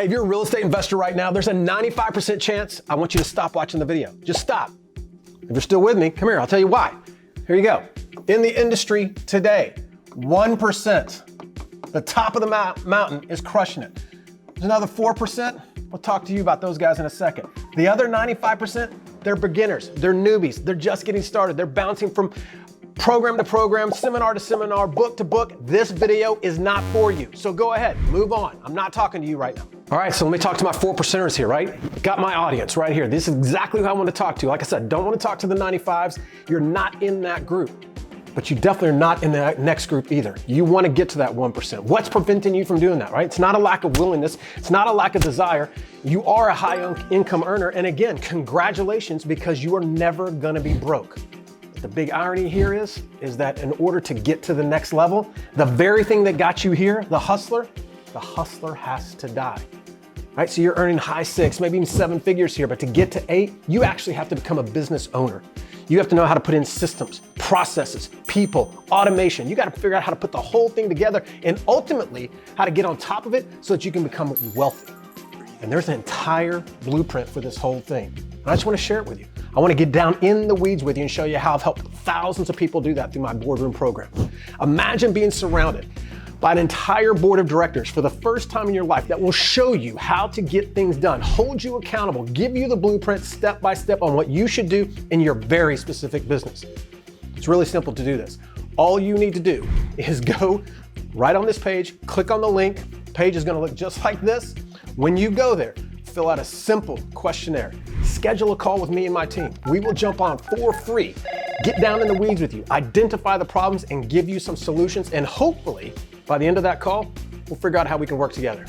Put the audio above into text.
Hey, if you're a real estate investor right now, there's a 95% chance I want you to stop watching the video. Just stop. If you're still with me, come here, I'll tell you why. Here you go. In the industry today, 1%, the top of the mountain is crushing it. There's another 4%. We'll talk to you about those guys in a second. The other 95%, they're beginners, they're newbies, they're just getting started. They're bouncing from program to program, seminar to seminar, book to book. This video is not for you. So go ahead, move on. I'm not talking to you right now. All right, so let me talk to my 4%ers here, right? Got my audience right here. This is exactly who I want to talk to. Like I said, don't want to talk to the 95s. You're not in that group, but you definitely are not in the next group either. You want to get to that 1%. What's preventing you from doing that, right? It's not a lack of willingness. It's not a lack of desire. You are a high income earner. And again, congratulations, because you are never going to be broke. The big irony here is that in order to get to the next level, the very thing that got you here, the hustler has to die. Right? So you're earning high 6, maybe even 7 figures here, but to get to 8, you actually have to become a business owner. You have to know how to put in systems, processes, people, automation. You got to figure out how to put the whole thing together and ultimately how to get on top of it so that you can become wealthy. And there's an entire blueprint for this whole thing. And I just want to share it with you. I want to get down in the weeds with you and show you how I've helped thousands of people do that through my boardroom program. Imagine being surrounded by an entire board of directors for the first time in your life that will show you how to get things done, hold you accountable, give you the blueprint step by step on what you should do in your very specific business. It's really simple to do this. All you need to do is go right on this page, click on the link. The page is going to look just like this. When you go there, fill out a simple questionnaire. Schedule a call with me and my team. We will jump on for free, get down in the weeds with you, identify the problems, and give you some solutions. And hopefully, by the end of that call, we'll figure out how we can work together.